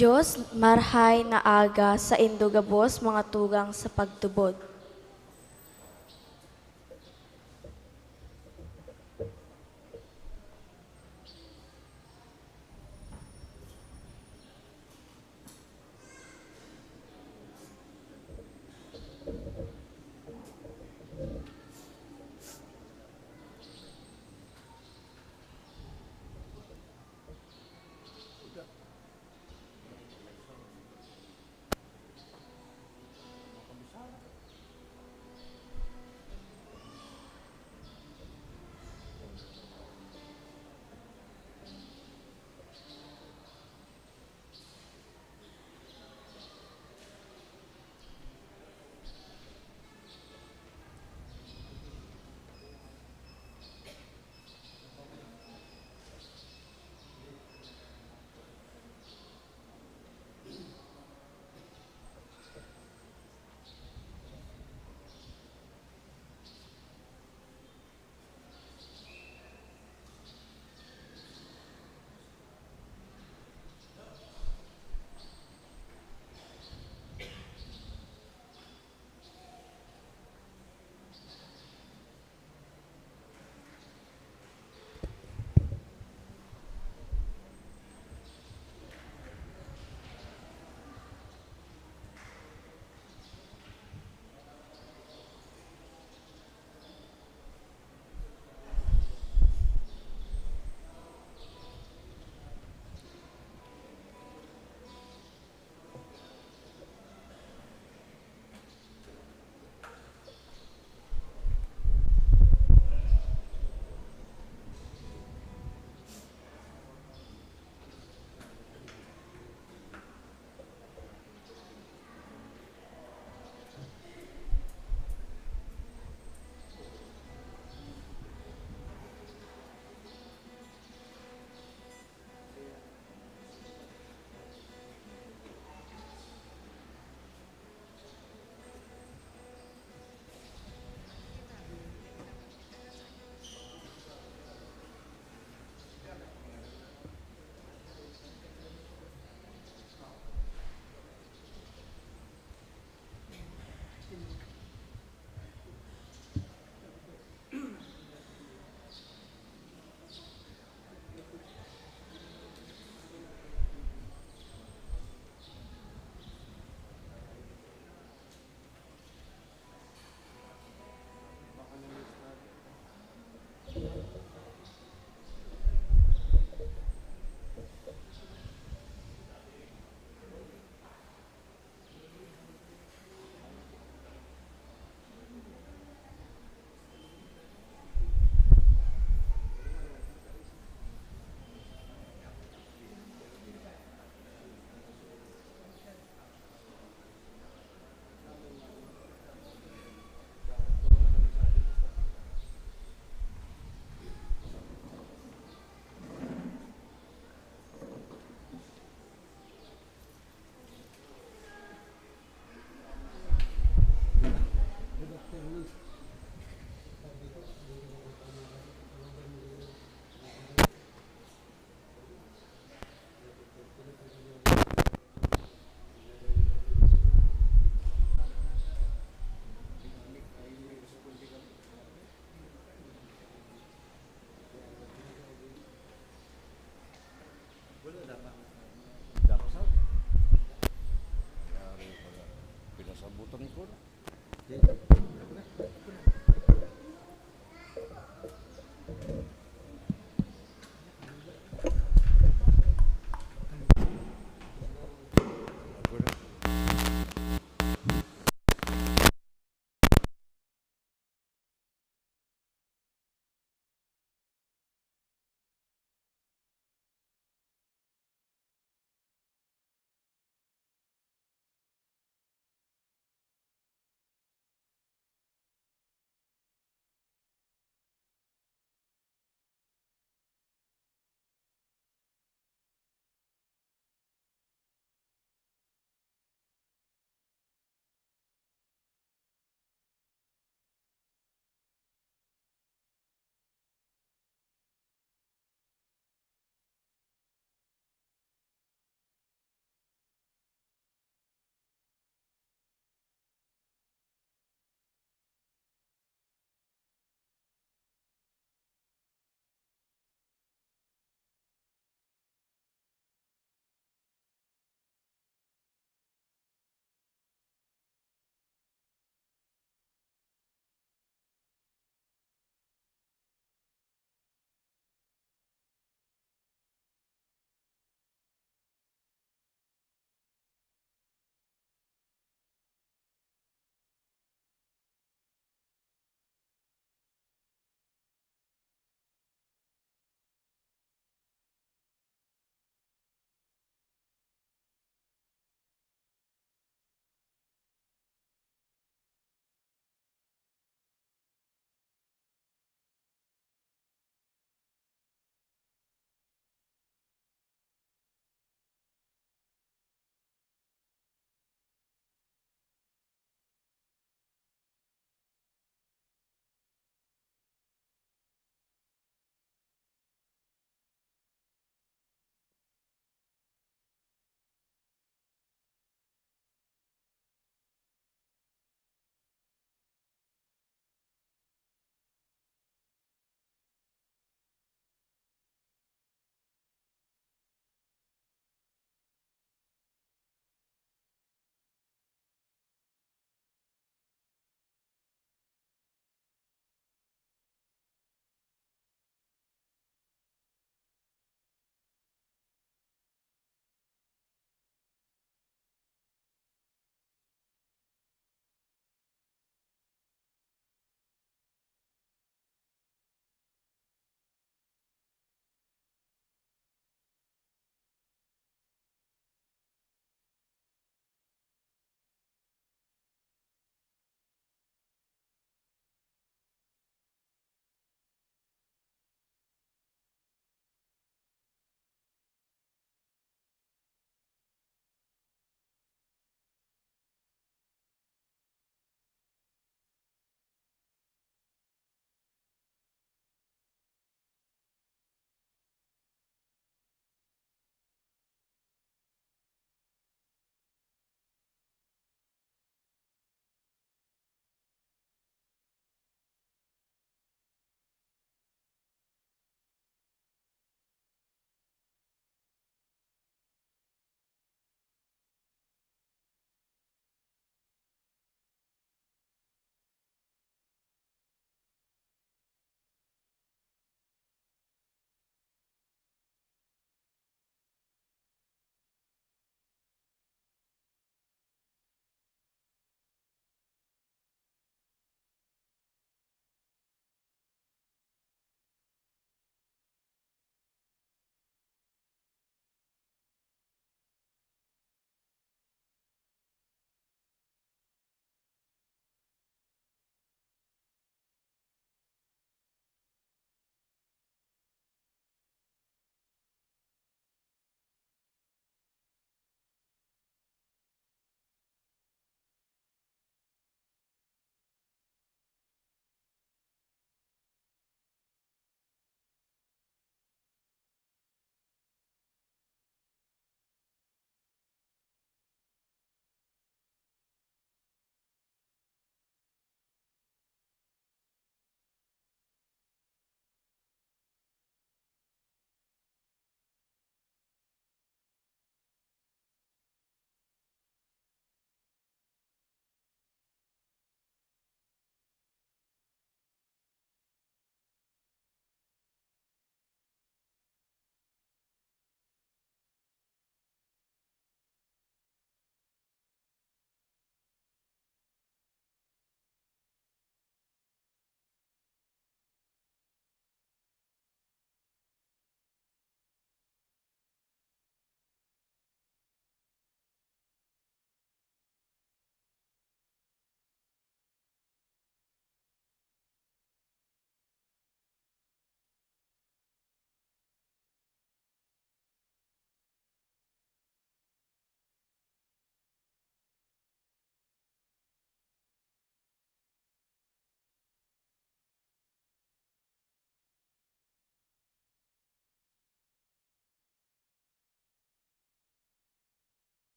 Diyos, marhay na aga sa indugabos mga tugang sa pagtubod.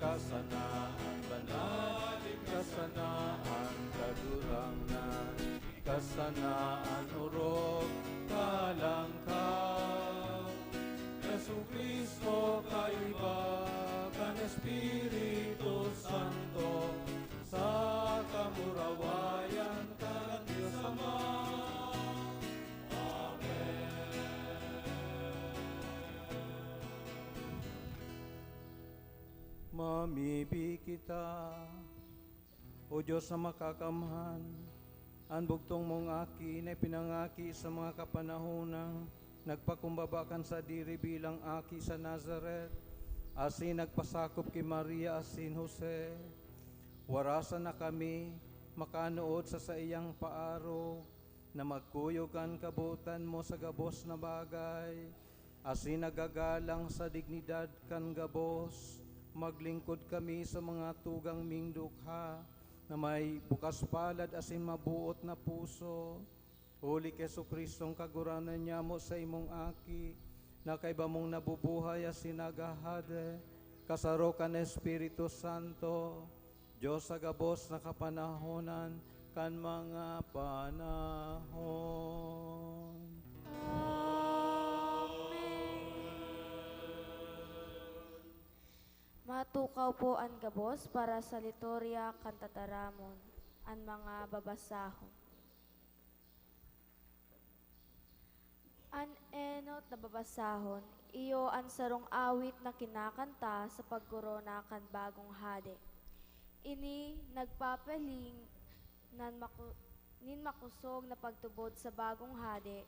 kasanaan banal, kasanaan kadurangnan, kasanaan urok kalangkap. Yesu Kristo kaiba kan Espiritu Santo sa kamurawayan kan Diyos Ama. Mamibi kita, O Diyos na makakamhan, ang bugtong mong aki na pinangaki sa mga kapanahonang nagpakumbabakan sa diri bilang aki sa Nazaret, asin nagpasakop kay Maria asin Jose. Warasan na kami makanood sa iyang paaro, na magkuyogan kabutan mo sa gabos na bagay, asin nagagalang sa dignidad kan gabos. Maglingkod kami sa mga tugang ming dukha, na may bukas palad asin mabuot na puso. Huli Keso Kristong kaguranan niya mo sa imong aki, na kaiba mong nabubuhay asin nagahade, kasaro kan Espiritu Santo, Diyos sa gabos na kapanahonan, kan mga panahon. Matukaw po ang gabos para sa liturya kantataramon, ang mga babasahon. An enot na babasahon, iyo ang sarong awit na kinakanta sa pagkorona kan bagong hade. Ini nagpapaling nin makusog na pagtubod sa bagong hade,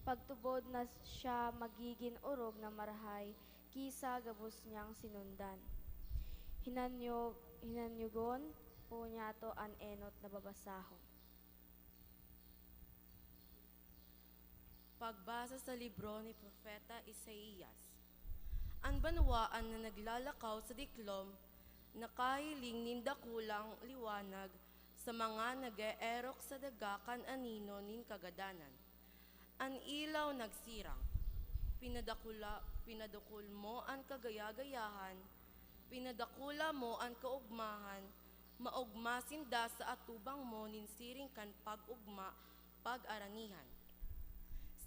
pagtubod na siya magiging urog na marahay kisa gabos niyang sinundan. Hinanyugon po niya to an enot na babasahon. Pagbasa sa libro ni Propeta Isaías. Ang banwaan na naglalakaw sa diklom, nakahiling nindakulang liwanag sa mga nag-eerok sa dagakan anino nin kagadanan. Ang ilaw nagsirang, pinadakul mo ang kagayagayahan, pinadakula mo ang kaugmahan, maugmasinda sa atubang mo ninsiring kan pag-ugma, pag-aranihan.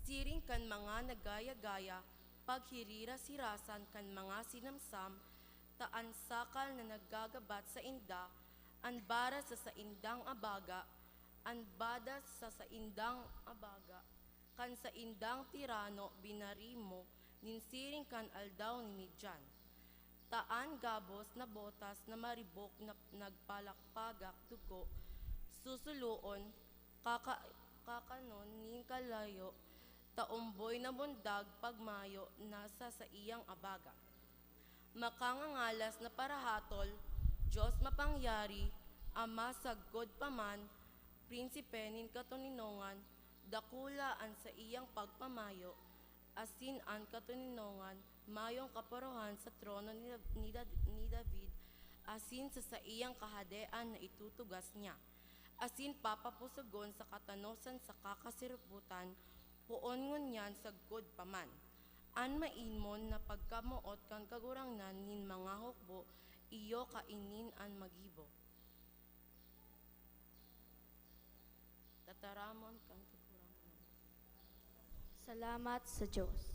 Siring kan mga nagaya-gaya, paghirira-sirasan kan mga sinamsam, taan sakal na naggagabat sa inda, ang bara sa saindang abaga, ang bada sa saindang abaga, kan sa indang tirano binarimo, ninsiring kan aldaw ni Midyan. Taan gabos na botas na maribok na nagpalakpagak dugo, susuluon, kakanon nin kalayo, taumboy na bundag pagmayo nasa sa iyang abaga. Makangangalas na parahatol, Diyos mapangyari, Ama saggod paman, prinsipe nin katuninongan, dakulaan sa iyang pagpamayo, asin an katuninongan, mayong kaparohan sa trono ni David, asin sa iyang kahadean na itutugas niya, asin papapusugon sa katanosan sa kakasiruputan, puon ngun yan saggod paman. An mainmon na pagkamuot kang kagurangnan nin mga hukbo, iyo kainin an magibo. Tataramon kang kagurangnan. Salamat sa Diyos.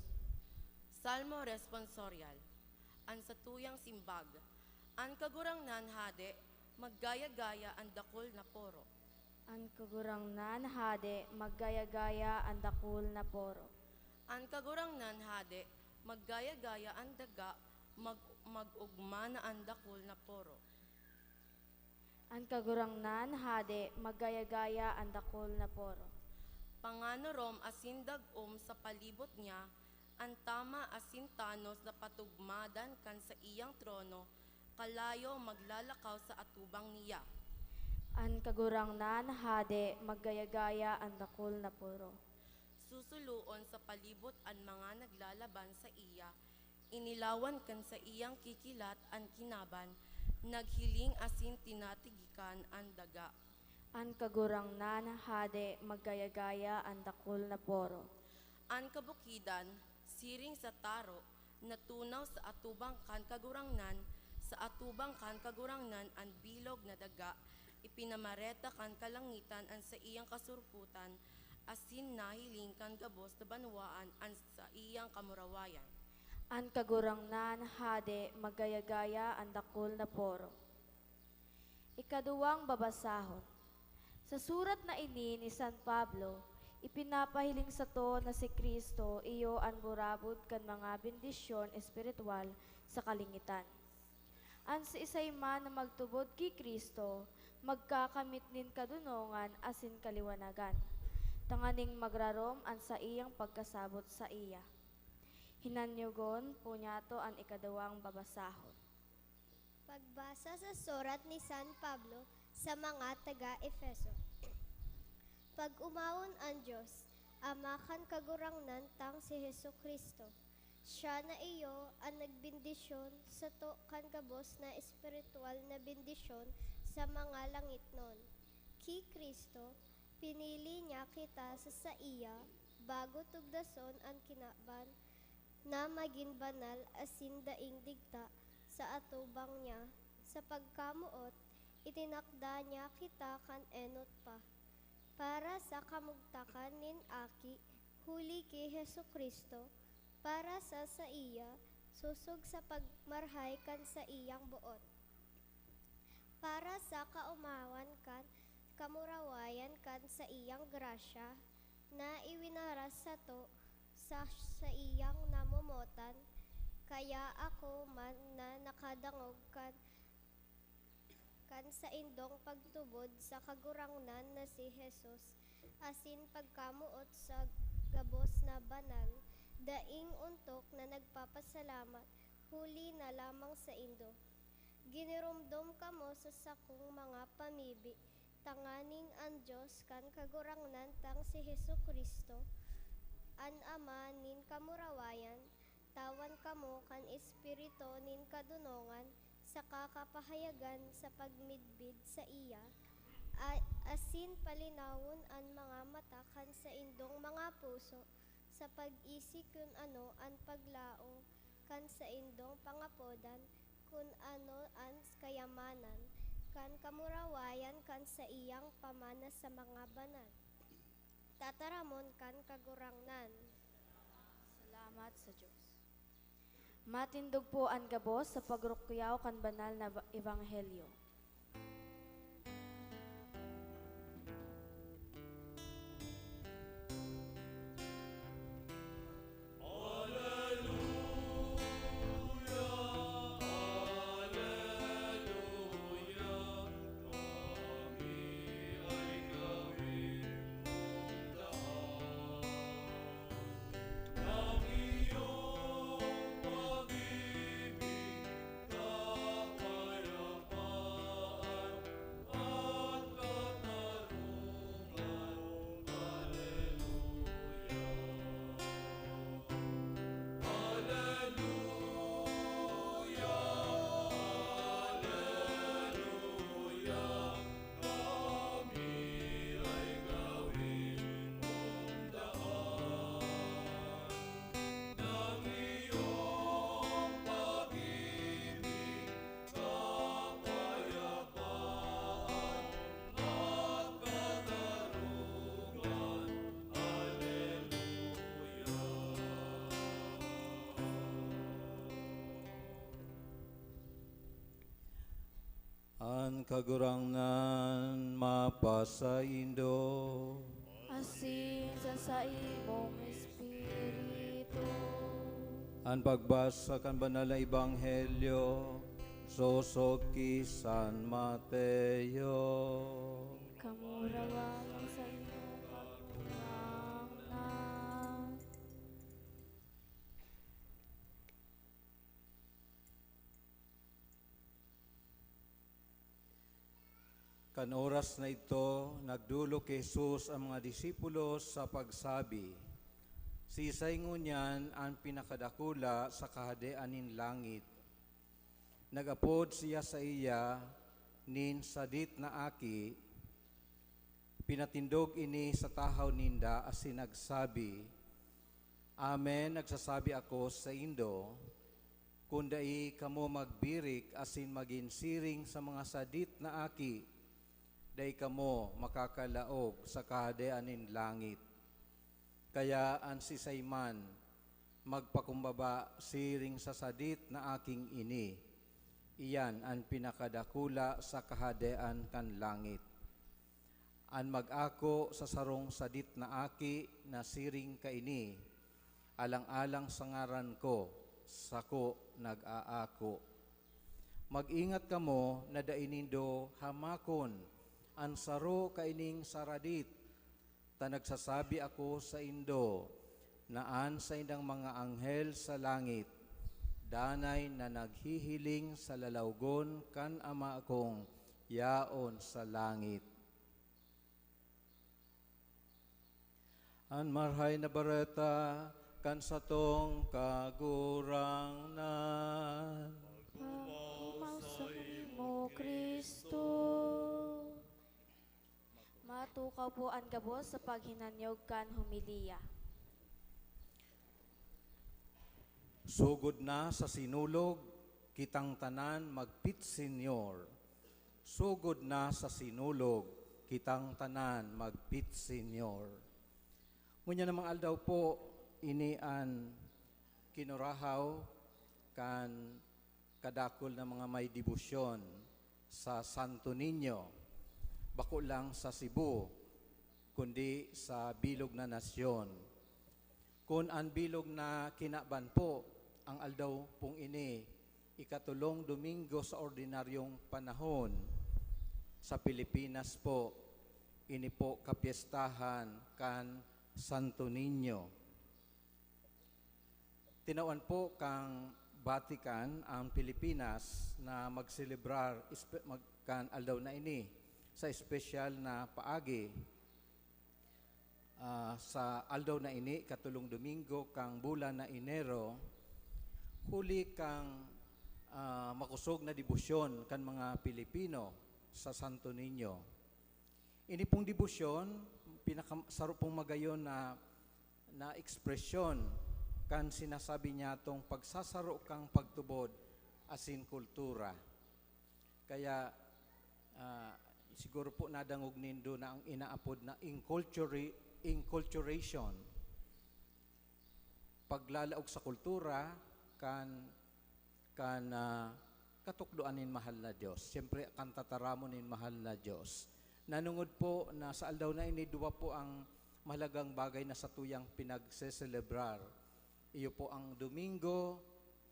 Salmo responsorial. An satuyang simbag. An kagurangnan hade, maggaya-gaya ang dakol na poro. Ang kagurangnan hade, maggaya-gaya ang dakul na poro. Ang kagurangnan hade, maggaya-gaya ang daga, mag-ugma na ang dakol na poro. Ang kagurangnan hade, maggaya-gaya ang dakul na poro. Panganorom asin dagom sa palibot niya, ang tama asin tanos na patugmadan kan sa iyang trono, kalayo maglalakaw sa atubang niya. Ang kagurangnan hade, maggaya-gaya ang dakul na poro. Susuluon sa palibot ang mga naglalaban sa iya, inilawan kan sa iyang kikilat ang kinaban, naghiling asin tinatigikan ang daga. Ang kagurangnan hade, maggaya-gaya ang dakul na poro. Ang kabukidan, siring sa taro, natunaw sa atubang kan kagurangnan, Sa atubang kan kagurangnan an bilog na daga, ipinamareta kan kalangitan an sa iyang kasurputan, asin nahiling kan gabos na banwaan an sa iyang kamurawayan. An kagurangnan hade magayagaya ang dakol na poro. Ikaduwang babasahon. Sa surat na ini ni San Pablo, ipinapahiling sa to na si Kristo iyo ang burabod kan mga bendisyon espiritual sa kalingitan. An si isay man na magtubod ki Kristo, magkakamit nin kadunongan asin kaliwanagan. Tanganing magrarom an sa iyang pagkasabot sa iya. Hinanyugon po niya to ang ikadawang babasahon. Pagbasa sa surat ni San Pablo sa mga taga-Efeso. Pag-umawon ang Diyos, Ama kan kagurangnan tang si Hesu Kristo. Siya na iyo ang nagbindisyon sa to kan gabos na espiritual na bindisyon sa mga langit nun. Ki Kristo, pinili niya kita sa iya bago tugdason ang kinaban na maging banal asin daing digta sa atubang niya. Sa pagkamuot, itinakda niya kita kan enot pa. Para sa kamugtakan nin aki, huli ki Hesu Kristo, para sa iya, susog sa pagmarhay kan sa iyang buot. Para sa kaumawan kan, kamurawayan kan sa iyang grasya, na iwinaras sa to sa iyang namumotan, kaya ako man na nakadangog kan sa indong pagtubod sa kagurangnan na si Jesus, asin pagkamuot sa gabos na banal, daing untok na nagpapasalamat, huli na lamang sa indo. Ginirumdom kamo sa sakong mga pamibi, tanganing ang Diyos kan kagurangnan tang si Hesu Kristo, an Ama nin kamurawayan, tawan kamo kan Espiritu nin kadunongan, sa kakapahayagan sa pagmidbid sa iya, asin palinawon ang mga mata kan sa indong mga puso, sa pag-isik kun ano ang paglao kan sa indong pangapodan, kun ano ang kayamanan, kan kamurawayan kan sa iyang pamana sa mga banal. Tataramon kan kagurangnan. Salamat sa Diyos. Matindog po ang gabos sa pagrukyaw kan banal na ebanghelyo. An kagurangnan mapasaindo, Asin sa imong espiritu. an pagbasa kan banal na ebanghelyo, sosog ki San Mateo. Kamurawayan sa imong kagurangnan. Kan oras na ito, nagdulo kay Jesus ang mga disipulos sa pagsabi, "Sisay ngunyan ang pinakadakula sa kahadean nin langit. Nagapod siya sa iya, nin sadit na aki, pinatindog ini sa tahaw ninda asin nagsabi, Amen, nagsasabi ako sa indo, Kundai kamo magbirik asin maginsiring sa mga sadit na aki, day kamo makakalaog sa kahadeanin langit. Kaya an sisayman magpakumbaba siring sa sadit na aking ini. Iyan ang pinakadakula sa kahadean kan langit. An mag-ako sa sarong sadit na aki na siring kaini, alang-alang sa ngaran ko, sako nag-aako. Mag-ingat kamo na dainindo hamakon an saro kaining saradit, ta nagsasabi ako sa indo, naan sa indang mga anghel sa langit, danay na naghihiling sa lalawgon kan ama akong yaon sa langit. An marhay na bareta kan satong kagurangnan. Pagmasa mo, Kristo. Matukaw po ang gabos sa paghinanyog kan humiliya. Sugod na sa sinulog, kitang tanan magpit senyor. Sugod na sa sinulog, kitang tanan magpit senyor. Ngunya namang aldaw po, ini an kinurahaw kan kadakol na mga may debosyon sa Santo Niño. Bako lang sa Cebu, kundi sa bilog na nasyon. Kung ang bilog na kinaban po, ang aldaw pong ini, ikatulong Domingo sa ordinaryong panahon sa Pilipinas po, ini po kapiestahan kan Santo Niño. Tinawan po kang Vatican ang Pilipinas na magselebrar kan aldaw na ini sa espesyal na paagi sa aldaw na ini katulong Domingo kang bulan na Enero, huli kang makusog na debosyon kan mga Pilipino sa Santo Niño. Ini pong debosyon, pinakasaro pong magayon na ekspresyon kan sinasabi niya tong pagsasaro kang pagtubod asin kultura. Kaya siguro po nadangog nindo na ang inaapod na inculturation. Paglalaog sa kultura kan katukdoanin mahal na Diyos. Siyempre kan tataramonin mahal na Diyos. Nanungod po na sa aldaw na ini duwa po ang mahalagang bagay na sa tuyang pinagseselebrar. Iyo po ang Domingo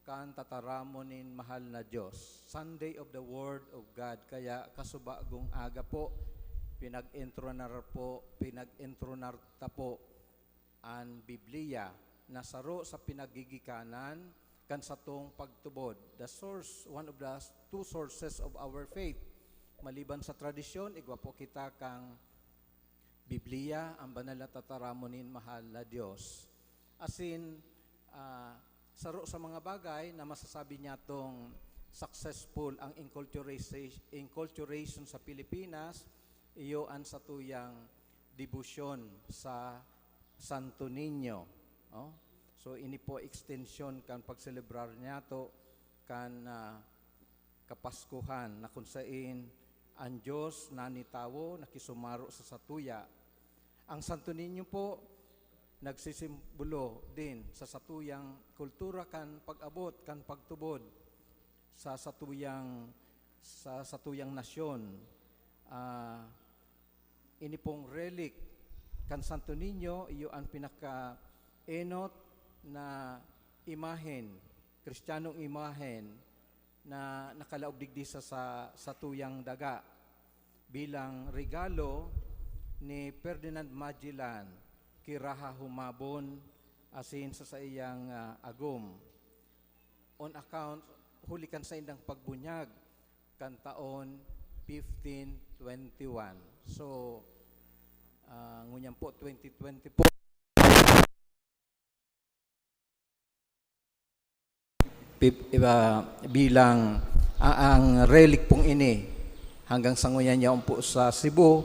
kan tataramonin mahal na Diyos. Sunday of the Word of God. Kaya kasubagong aga po, pinag-intronar po ang Biblia na saro sa pinagigikanan kan satong pagtubod. The source, one of the two sources of our faith. Maliban sa tradisyon, igwa po kita kang Biblia, ang banal na tataramonin mahal na Diyos. Asin, saro sa mga bagay na masasabi niya tong successful ang inculturation sa Pilipinas, iyo ang satuyang debosyon sa Santo Niño. Oh? So ini po extension kan pagselebrar niya to kan kapaskuhan na kung saan ang Diyos na nitawo nakisumaro sa satuya. Ang Santo Niño po nagsisimbolo din sa satuyang kultura kan pag-abot kan pagtubod sa satuyang nasyon. Ini pong relic kan Santo Niño, iyo ang pinaka-enot na imahen, kristyanong imahen na nakalaog digdi sa satuyang daga bilang regalo ni Ferdinand Magellan kiraha humabon asin sa iyang agom. On account, hulikan sa indang pagbunyag kan taon 1521. So, ngunyan po 2020 po. Bilang ang relic pong ini hanggang sa ngunyan niya po sa Cebu,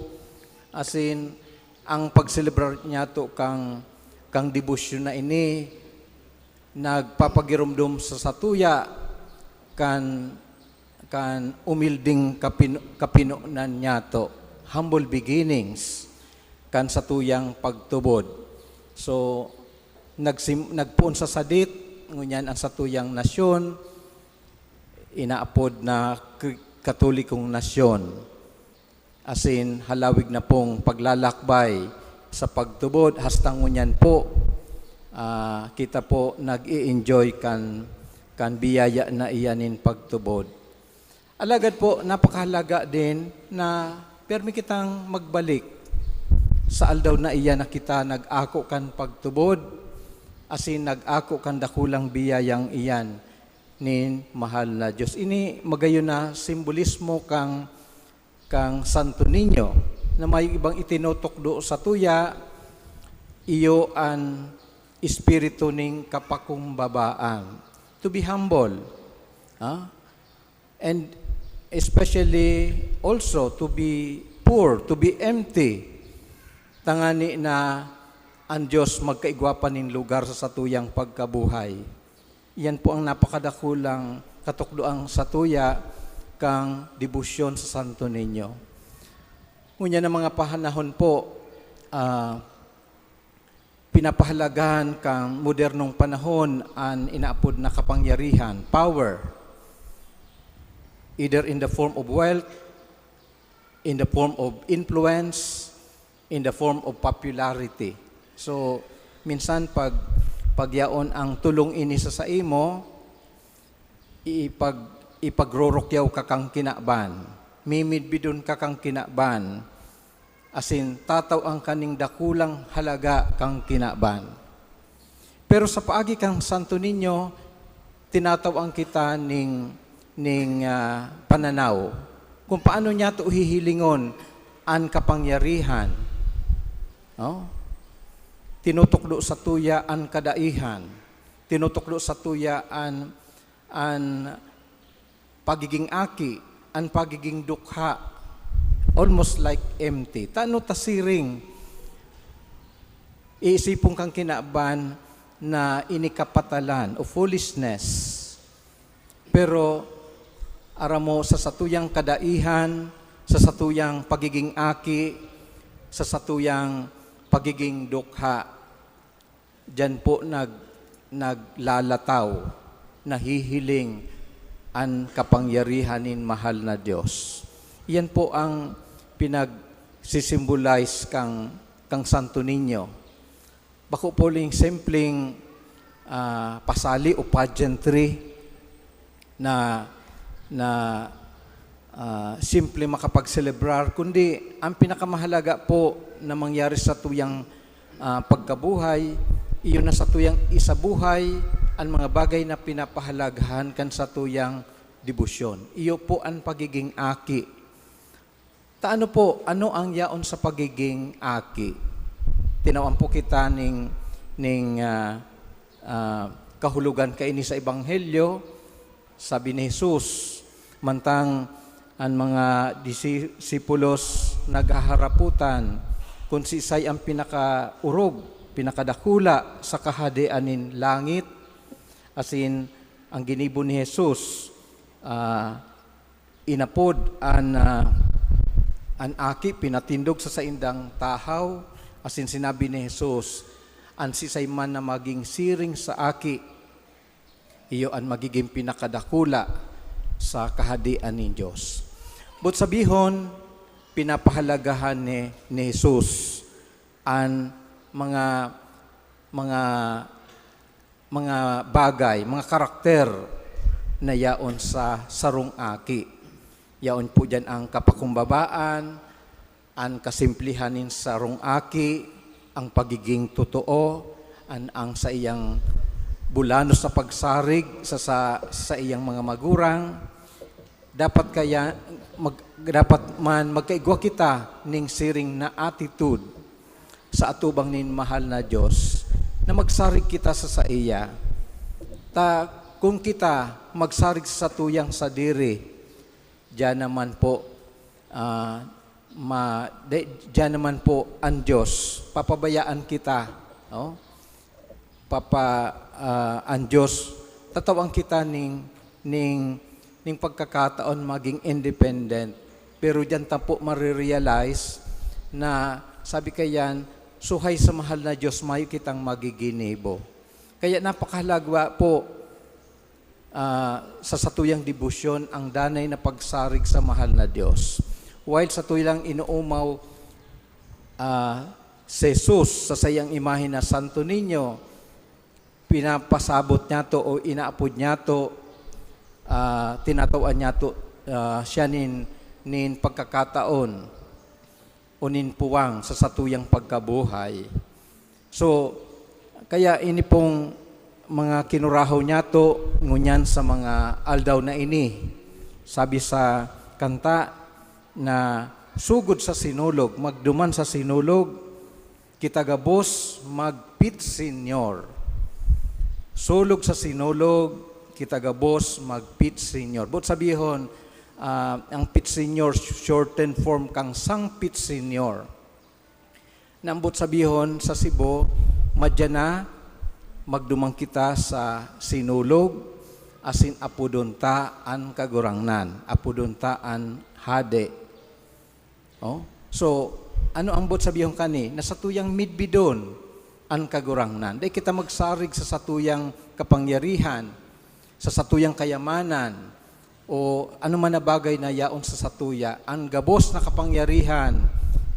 asin ang pagselebrar niya to kang debosyon na ini nagpapagirumdum sa satuya kan umilding kapinunan niya to, humble beginnings kan satuyang pagtubod. So nagpuon sa sadit ngunyan ang satuyang nasyon inaapod na katolikong nasyon. Asin halawig na pong paglalakbay sa pagtubod hastang ngunyan po kita po nag-i-enjoy kan biyaya na iyanin pagtubod. Alagad po, napakahalaga din na permi kitang magbalik sa aldaw na iya na kita nag-ako kan pagtubod, asin nag-ako kan dakulang biyayang iyan ni mahal na Diyos. Ini magayon na simbolismo kang Santo Niño na may ibang itinutukdo sa tuya, iyo an espiritu ning kapakumbabaan. To be humble. And especially also to be poor, to be empty. Tangani na ang Diyos magkaigwapan ning lugar sa satuyang pagkabuhay. Yan po ang napakadakulang katukdoang satuya kang debosyon sa Santo Niño. Ngunyan ng mga pahanahon po, pinapahalagahan kang modernong panahon ang inaapod na kapangyarihan, power, either in the form of wealth, in the form of influence, in the form of popularity. So, minsan pagyaon ang tulong ini sa imo, ipagrorokyaw ka kang kinaban, mimidbidon ka kang kinaban, asin tataw ang kaning dakulang halaga kang kinaban. Pero sa paagi kang Santo Niño, tinatawang kita ning pananaw kung paano niya to hihilingon ang kapangyarihan. Tinutukdo sa tuya ang kadaihan, tinutukdo sa tuya ang pagiging aki, ang pagiging dukha, almost like empty. Tano tasiring iisipong kang kinaban na inikapatalan o foolishness. Pero aramo sa satuyang kadaihan, sa satuyang pagiging aki, sa satuyang pagiging dukha, diyan po naglalataw, nahihiling ang kapangyarihanin mahal na Diyos. Yan po ang pinagsisimbolize kang Santo Niño. Bako po ling simpleng pasali o pageantry na simple makapag-celebrar, kundi ang pinakamahalaga po na mangyari sa tuyang pagkabuhay, iyon na sa tuyang isabuhay, ang mga bagay na pinapahalagahan kan sa tuyang debosyon. Iyo po ang pagiging aki. Taano po, ano ang yaon sa pagiging aki? Tinawan po kita ning kahulugan kaini sa Ebanghelyo. Sabi ni Jesus, mantang ang mga disipulos naghaharaputan kung si Isay ang pinakaurog, pinakadakula sa kahadianin langit, asin ang ginibo ni Jesus, inapod an aki, pinatindog sa saindang tahaw, asin sinabi ni Jesus, ang sisay man na maging siring sa aki, iyo ang magiging pinakadakula sa kahadian ni Diyos. But sabihon, pinapahalagahan ni Jesus ang mga bagay, mga karakter na yaon sa sarong aki. Yaon po dyan ang kapakumbabaan, ang kasimplihanin sarong aki, ang pagiging totoo, ang sa iyang bulanos sa pagsarig sa iyang mga magurang. Dapat man magkaigwa kita ning siring na attitude sa atubang nin mahal na Diyos na magsarig kita sa iya. Kung kita magsarig sa tuyang sadiri, diyan naman po diyan naman po ang Diyos papabayaan kita, no? Ang Diyos tatawang kita ning ng pagkakataon maging independent. Pero diyan ta po marirealize na sabi kayan, suhay sa mahal na Diyos, mayo kitang magiginibo. Kaya napakahalaga po sa satuyang debosyon ang danay na pagsarig sa mahal na Diyos. While sa tuyang inuumaw si Jesus sa sayang imahe na Santo Niño, pinapasabot niya to o inaapod niya to, tinatawaan niya to siya nin pagkakataon o nin puwang sa satuyang pagkabuhay. So, kaya ini pong mga kinurahaw niya to ngunyan sa mga aldaw na ini. Sabi sa kanta na sugod sa sinulog, magduman sa sinulog, kitagabos magpit senyor. Sulog sa sinulog, kitagabos magpit senyor. But sabihon, ang pit senyor, shorten form kang sang pit senyor. Nambot sabihon sa Cebu, madya na, magdumang kita sa sinulog, asin apuduntaan kagurangnan, apuduntaan hade. Oh? So, ano ang bot sabihon kani? Na satuyang midbidon an kagurangnan. Dahil kita magsarig sa satuyang kapangyarihan, sa satuyang kayamanan, o ano man na bagay na yaon sa satuya, ang gabos na kapangyarihan,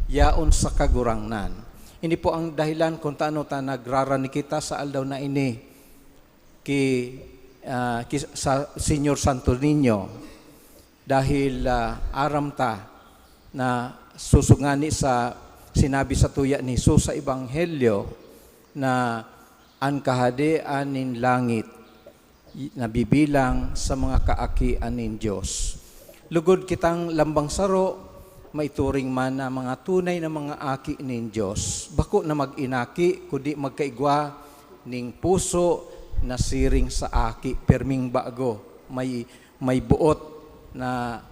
yaon sa kagurangnan. Ini po ang dahilan kung taano ta nagrarani kita sa aldaw na ini sa Senior Santo Niño. Dahil aram ta na susungani sa sinabi sa tuya ni Jesus sa Ebanghelyo na ang kahadian nin langit na bibilang sa mga kaakian nin Diyos. Lugod kitang lambang saro, maituring man na mga tunay na mga aki nin Diyos. Bako na mag-inaki, kundi magkaigwa ning puso na siring sa aki, perming bago. May buot na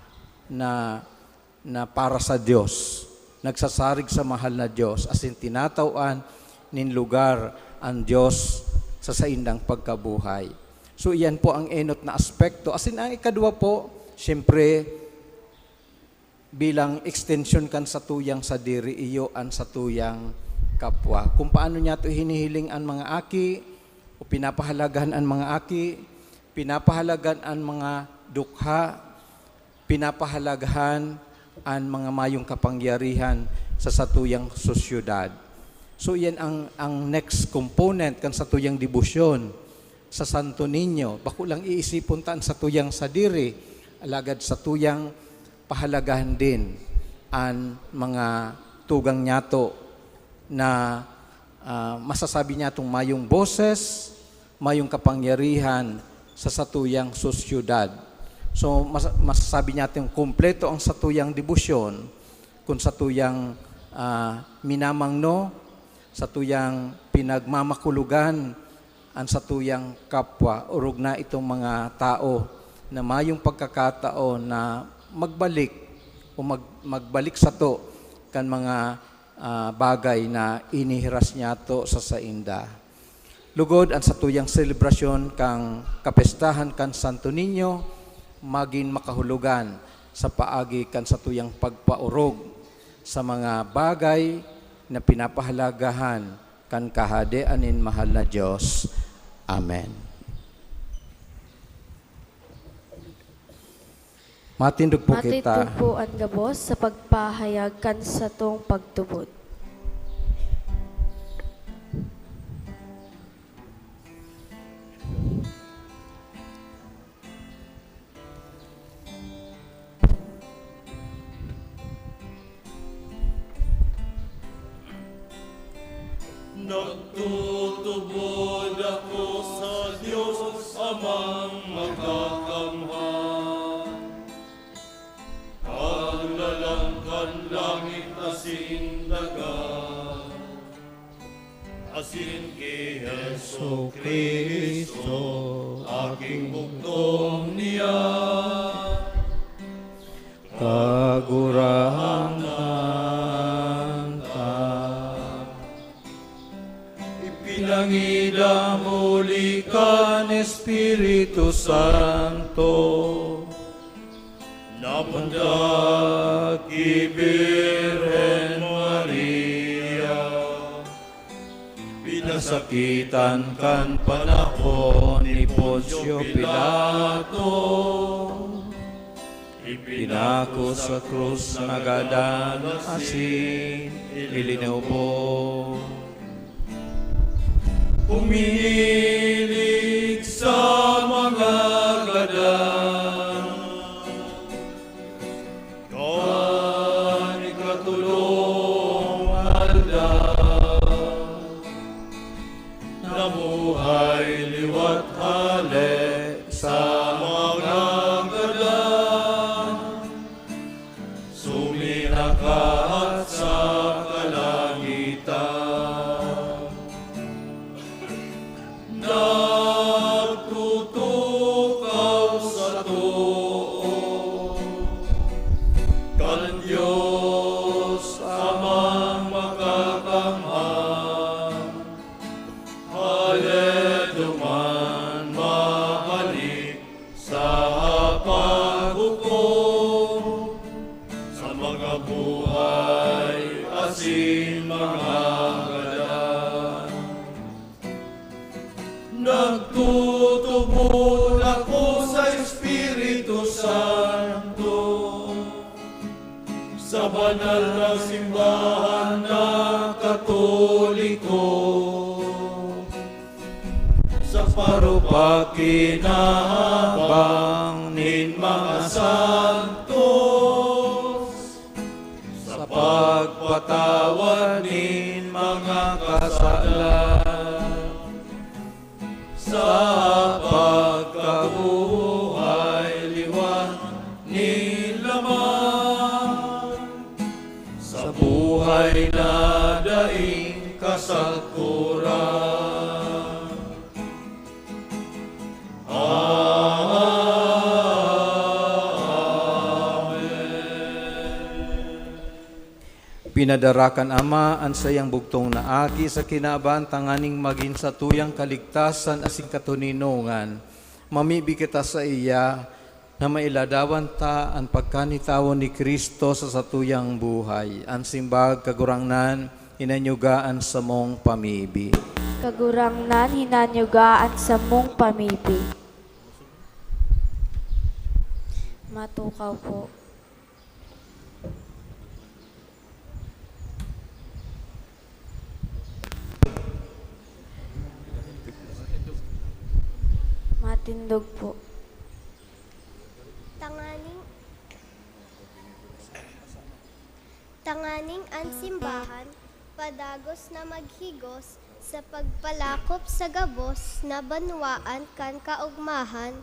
para sa Diyos. Nagsasarig sa mahal na Diyos. As in tinatawan nin lugar ang Diyos sa saindang pagkabuhay. So iyan po ang enot na aspekto. As in ang ikadwa po, siyempre, bilang extension kan sa tuyang sa diri iyo an sa tuyang kapwa. Kung paano niya ito hinihiling ang mga aki o pinapahalagahan ang mga aki, pinapahalagahan ang mga dukha, pinapahalagahan ang mga mayong kapangyarihan sa satuyang sosyudad. So yan ang next component kan sa tuyang debosyon sa Santo Niño. Bako lang iisipon taan sa tuyang sa diri, alagad sa tuyang pahalagahan din ang mga tugang nyato na masasabi niya itong mayong boses, mayong kapangyarihan sa satuyang sosyudad. So masasabi niya itong kumpleto ang satuyang debosyon kung satuyang minamangno, satuyang pinagmamakulugan ang satuyang kapwa, urog na itong mga tao na mayong pagkakataon na magbalik o magbalik sa to kan mga bagay na inihiras niya to sa sainda. Lugod ang satuyang selebrasyon kang kapestahan kan Santo Niño maging makahulugan sa paagi kan satuyang pagpaurog sa mga bagay na pinapahalagahan kan kahadianin mahal na Diyos. Amen. Matindog po kita. Matindog po ang gabos sa pagpahayag kan sa tong pagtubod. Nagtutubod ako sa Diyos amang makakamhan. Paglalangkan langit asin dagat, asin kay Heso Kristo, aking bugtong niya. Kagurahan Ipinangida muli kan Espiritu Santo, Namundag Birhen Maria, pinasakitan kan panahon ni Poncio Pilato, ipinako sa krus nagadan asin ilineupo. Umihilig sa mga gadan, kani katulong alda, namuhay liwat hale sa mga gadan, suminakat sa kalangitan. Nagtutukaw sa tuo, kan Diyos amang makakamhan, haleluman mahalik sa paghukom, sa mga buhay asin mga gadan. Nagtutubod ako sa Espiritu Santo, sa banal na simbahan na Katoliko, sa parupakinabang nin mga santos, sa pagpatawad nin mga kasalan, sa pagkabuhay liwan ni laman, sa buhay na daing kasakuran. Pinadarakan Ama ang sayang bugtong na aki sa kinaban tanganing maging sa tuyang kaligtasan asing katuninungan. Mamibi kita sa iya na mailadawan ta ang pagkanitawan ni Kristo sa satuyang buhay. Ang simbag kagurangnan hinanyugaan sa mong pamibi. Kagurangnan hinanyugaan sa mong pamibi. Matukaw po. Matindog po. Tanganing ang simbahan, padagos na maghigos, sa pagpalakop sa gabos na banwaan kan kaugmahan,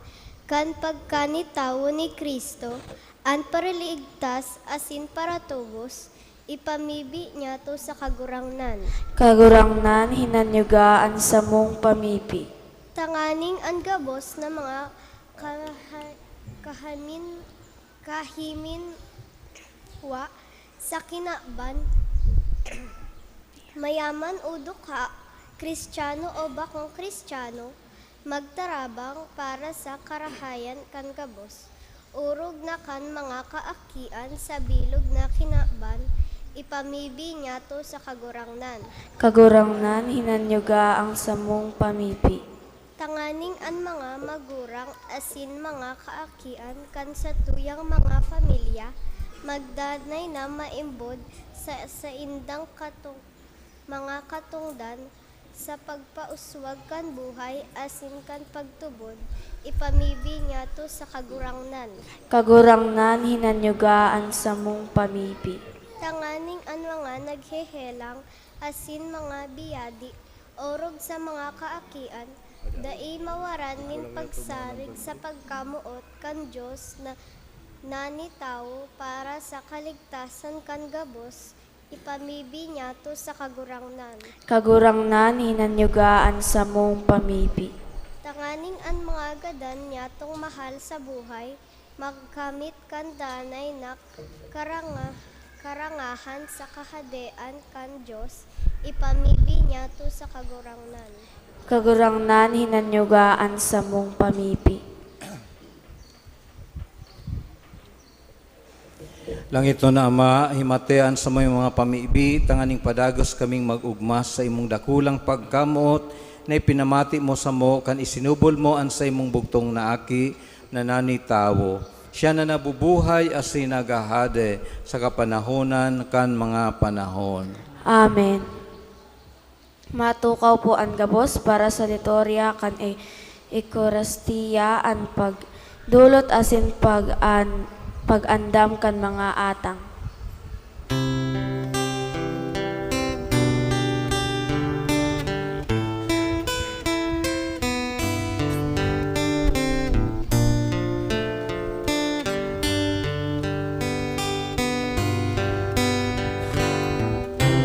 kan pagkanitawo ni Kristo, an pariligtas asin para tubos, ipamibi niya to sa kagurangnan. Kagurangnan hinanyugaan sa mong pamibi. Tanganing ang gabos na mga kahiminwa sa kinaban, mayaman o dukha, Kristiyano o bakong Kristiyano, magtarabang para sa karahayan kan gabos. Urog na kan mga kaakian sa bilog na kinaban, ipamibi niya to sa kagurangnan. Kagurangnan hinanyugaan sa mong pamibi. Tanganing an mga magurang asin mga kaakian kan sa tuyang mga pamilya, magdanay na maimbod sa indang mga katungdan sa pagpauswag kan buhay asin kan pagtubod, ipamibi niya to sa kagurangnan. Kagurangnan hinanyugaan sa mong pamibi. Tanganing an mga naghehelang asin mga biyadi, orog sa mga kaakian, dai mawaran nin pagsarig sa pagkamuot kan Diyos na nanitaw para sa kaligtasan kan gabos, ipamibi niya to sa kagurangnan. Kagurangnan hinanyugaan sa mong pamibi. Tanganing an mga gadan niya tong mahal sa buhay, magkamit kan danay na karangahan sa kahadean kan Diyos, ipamibi niya to sa kagurangnan. Kagurangnan hinanyugaan sa mong pamibi. Langit no na Ama, himatean sa mo mga pamibi, tanganing padagos kaming mag-ugmas sa imong dakulang pagkamot, na ipinamati mo sa mo, kan isinubol mo an sa imong bugtong na aki, na nanitawo. Siya na nabubuhay as sinagahade sa kapanahonan kan mga panahon. Amen. Matukaw po ang gabos para sa litorya kan Eucharistia an pagdulot asin pag-andam kan mga atang.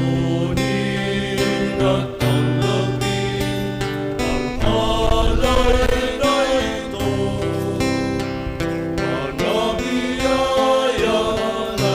Kunin at tanggapin ang alay na ito, mga biyaya na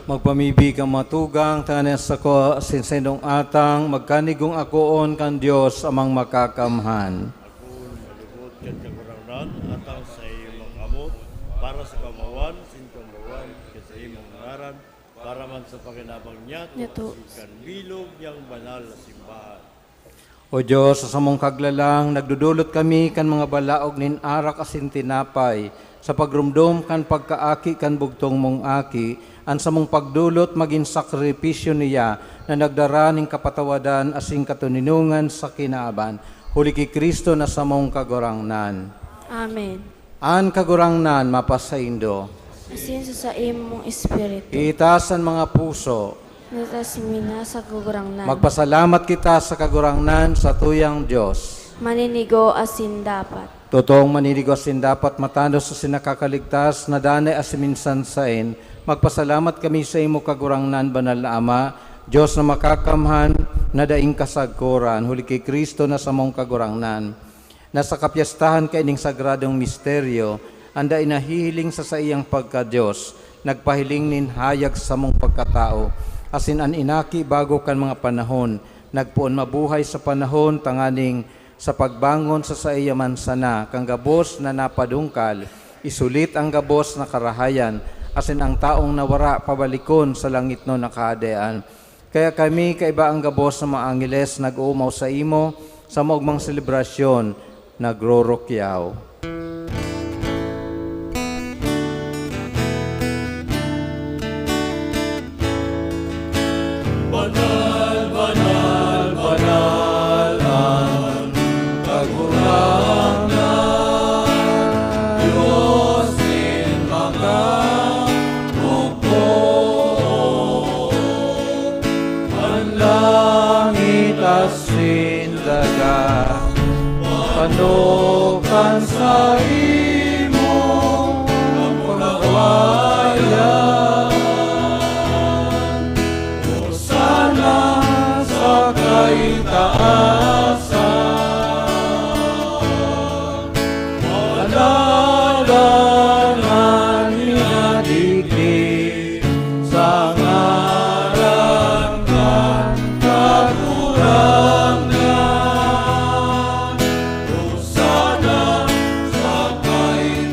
Magpamibi kang matugang, tanan sa ko, sinsenong atang, magkanigong akoon kan Diyos amang makakamhan. Ako malugod kat kagurangnan atang sa iyong makamot para sa kamawan, sintong bawan, kat sa iyong ngaran, para man sa pakinabang niya, kan bilog niyang banal na simbahan. O Diyos, sa samong kaglalang, nagdudulot kami kan mga balaog nin arak asin tinapay, sa pagrumdom kan pagkaaki kan bugtong mong aki, an sa mong pagdulot maging sakripisyo niya na nagdara ning kapatawadan asing katuninungan sa kinaaban. Huli ki Kristo na sa mong kagurangnan. Amen. An kagurangnan mapasaindo. Asin sa imong espiritu. Itasan mga puso. Natasimina sa kagurangnan. Magpasalamat kita sa kagurangnan sa tuyang Diyos. Maninigo asin dapat. Totoong maninigosin dapat matano sa sinakakaligtas na danay asiminsan sain. Magpasalamat kami sa imo kagurangnan, banal na Ama, Diyos na makakamhan, na daing kasagkuran, huli kay Kristo na sa mong kagurangnan. Nasa kapyastahan kay ning sagradong misteryo, anda inahihiling sa iyang pagka-Diyos, nagpahiling nin hayag sa mong pagkatao, asin an inaki bago kan mga panahon, nagpuon mabuhay sa panahon, tanganing sa pagbangon sa iya mansana, kang gabos na napadungkal, isulit ang gabos na karahayan, asin ang taong nawara pabalikon sa langit no nakaadaan. Kaya kami kaiba ang gabos sa mga angeles nag-uumaw sa imo, sa maugmang selebrasyon, nagrorokyaw. Banal, banal, banal ang kagurangnan, Diyos in mga bukod. Ang langit asin daga, panukan sa imo, ang pagkawayan. Hosana sa kaitaasan, panalangan inadiglig sa ngaran kan kagurangnan. Hosana sa kaitaasan.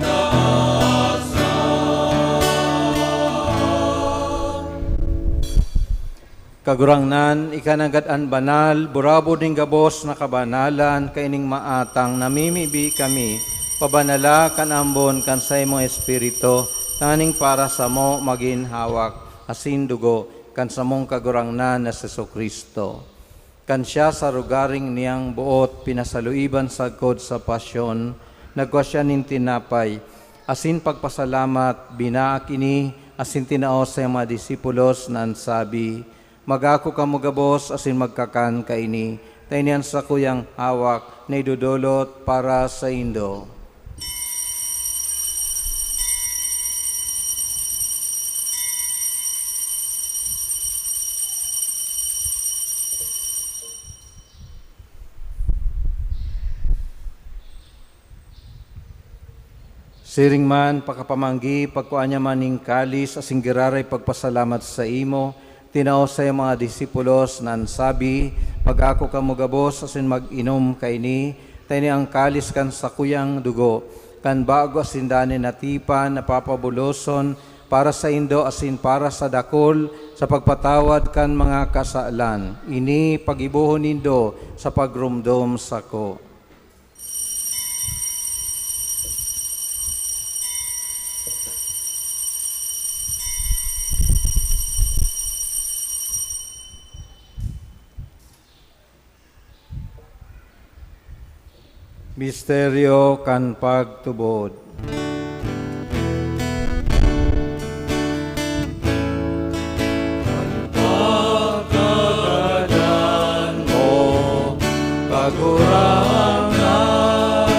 Kagurangnan, ikanagadan banal, burabo ding gabos na kabanalan, kaining maatang namimibi kami, pabanala kan ambon kan sa imong espiritu, taning para sa mo maging hawak, asin dugo, kan sa mong kagurangnan na sa Kristo. Kan siya sa rugaring niyang buot, pinasaluiban sagkod sa pasyon, nagwa siya nin tinapay, asin pagpasalamat, binaak ini, asin tinaos sa mga disipulos na ansabi, magako ka mo gabos asin magkakan kaini, tainian sa kuyang hawak na idudulot para sa indo. Siring man, pakapamanggi, pagkuanya maning kalis, asing giraray pagpasalamat sa imo, tinao sa mga disipulos na ansabi, mag-ako ka mo gabos, asin mag-inom kaini, tani ang kalis kan sa kuyang dugo, kan bago asin dani natipan, napapabuloson, para sa indo asin para sa dakol, sa pagpatawad kan mga kasalan. Ini pagibuhon nindo sa pagrumdom sako. Misteryo kan pagtubod. Pagkagadan mo, kagurangan,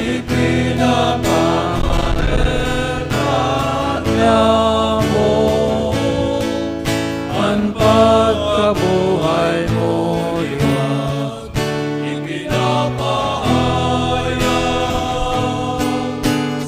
ipinapangalan niya mo, ang pagkabuhay mo liwag, ipinapahayag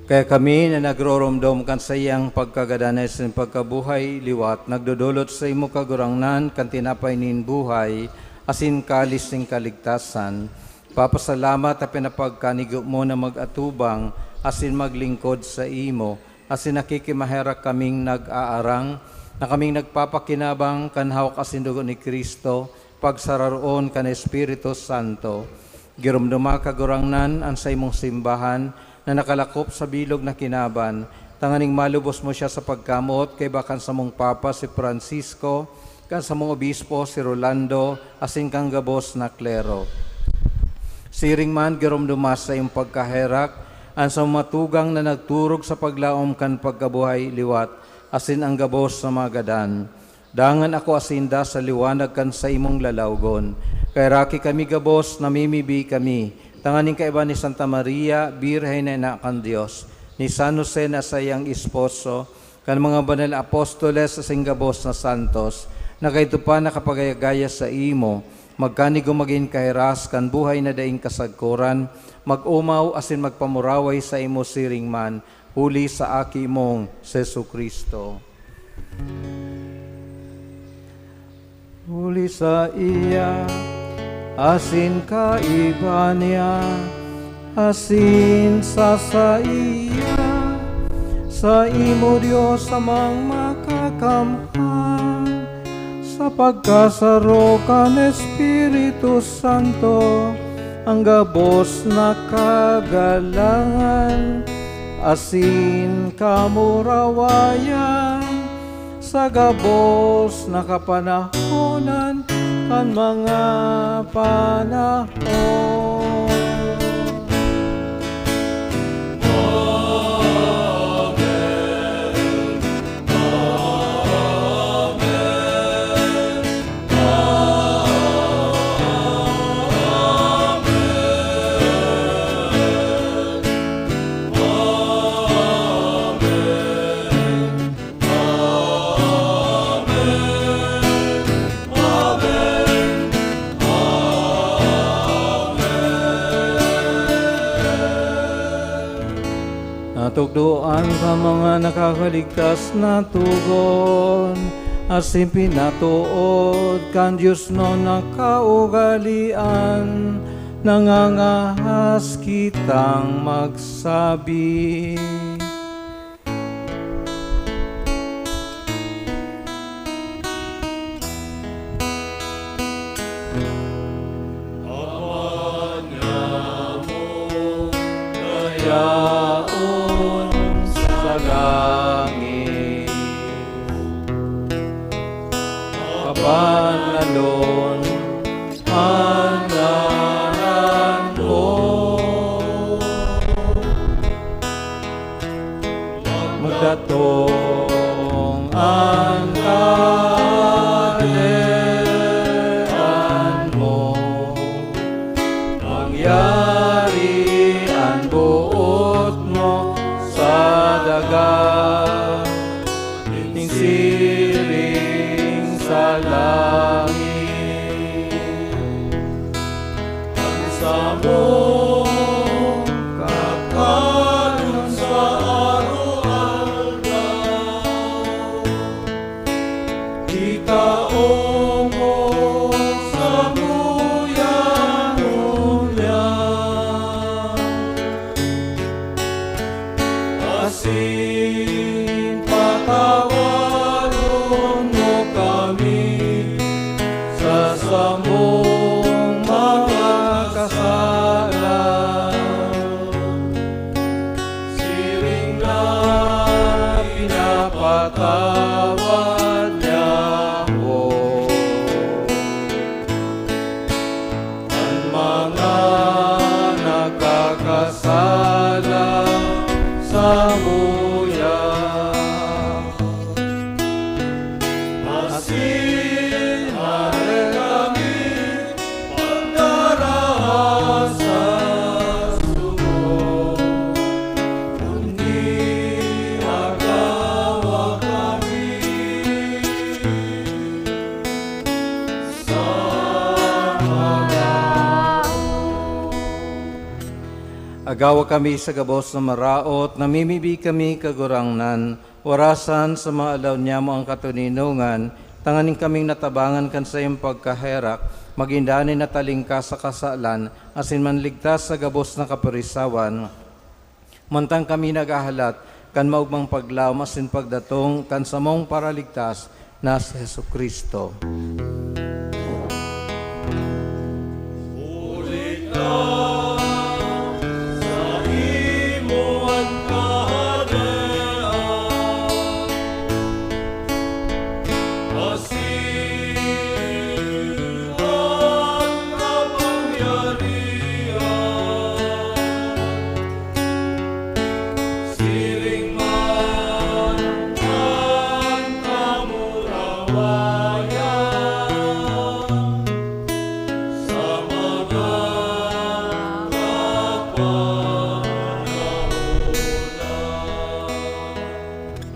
Kaya kami na nagroromdom kan sa iyang pagkagadanes ng pagkabuhay liwat, nagdudulot sa imo kagurangnan kan tinapay nin buhay, asin kalis ning kaligtasan. Papasalamat at pinapagkanigo mo na mag-atubang, asin maglingkod sa imo, asin nakikimaherak kaming nag-aarang, na kaming nagpapakinabang kan hawak asin dugo ni Kristo, pagsararoon kan Espiritu Santo. Girumduma kagurangnan ang sa imong simbahan, na nakalakop sa bilog na kinaban, tanganing malubos mo siya sa pagkamot, kay bakan sa mong Papa si Francisco, kan sa mong Obispo si Rolando, asin kang gabos na klero. Siring man, girumdumas sa iyong pagkaherak, ang sa matugang na nagturog sa paglaom kan pagkabuhay liwat, asin ang gabos sa magadan. Dangan ako asinda sa liwanag kan sa imong lalawgon, kay raki kami gabos, namimibi kami, tanganing kaiba ni Santa Maria, Birhen na anak kan Diyos, ni San Jose na sayang esposo, kan mga banal apostoles sa singgabos na santos, na kayto pa nakapagayagaya sa imo, magkanigo maging kahiras kan buhay na daing kasagkuran, mag-umaw asin magpamuraway sa imo siring man, huli sa aki mong Sesu Kristo. Huli sa iya, asin kaiba niya, asin sa iya, sa imo Diyos amang makakamhan, sa pagkasaro kan Espiritu Santo, ang gabos na kagalangan, asin kamurawayan, sa gabos na kapanahonan, kan mga panahon. Natugduan sa mga nakakaligtas na tugon, asin pinatuod kan Diyos no nakaugalian, nangangahas kitang magsabi. Panalon anaran mo, magdatong ang kadean mo, mangyari ang buot mo sa dagat, ning siring sa langit, ang samong kakanon sa araw-araw, ikaong mo sa buyan-uyan, asin patawaron mo kami sa samong mga kasalan, siring na pinapatawad niya ko ang mga nakakasala sa buyan. Asin mahal kami pagdaraan sa sugo, kundi agawa kami sa mga Agawa kami sa gabos na maraot, namimibi kami kagurangnan, warasan sa mga alaw niya mo ang katuninungan, tanganing kaming natabangan kan sa iyong pagkaherak, magindani na talingka sa kasalan, asin manligtas sa gabos na kaparisawan. Mantang kami nagahalat, kan maugmang paglaw, asin pagdatong, kan samong paraligtas, na si Hesus Kristo.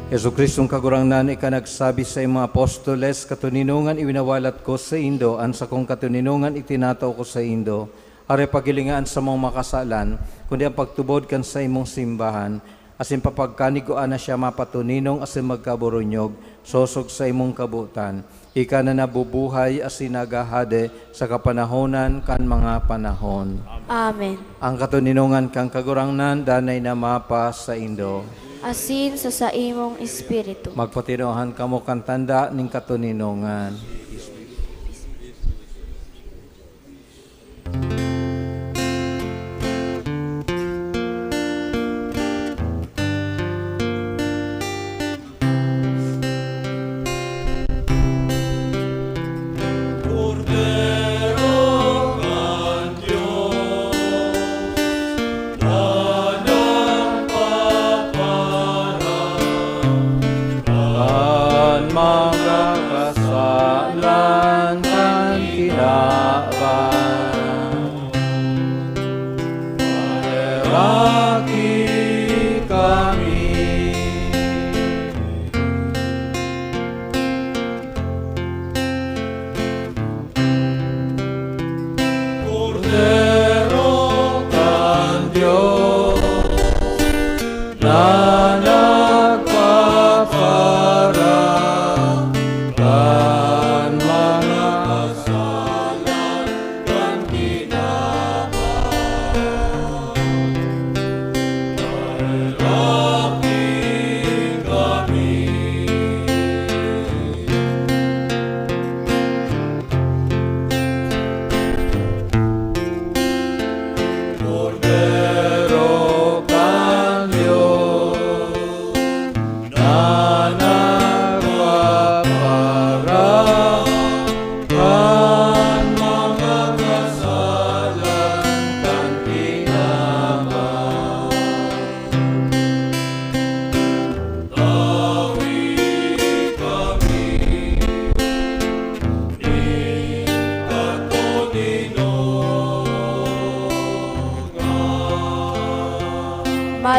Yesu Kristong kagurangnan, ikanagsabi sa mga apostoles, katuninungan iwinawalat ko sa Indo, an sa kong katuninungan itinataw ko sa Indo. Are pagilingaan sa mong makasalan, kundi ang pagtubod kan sa imong simbahan, asin papagkaniguan na siya mapatuninong asin magkaburunyog, sosog sa imong kabutan. Ika na nabubuhay asin nagahade sa kapanahonan kan mga panahon. Amen. Ang katuninungan kang kagurangnan, danay na mapa sa Indo. Asin sa imong espiritu. Magpatinohan kamo kan tanda ning katuninungan.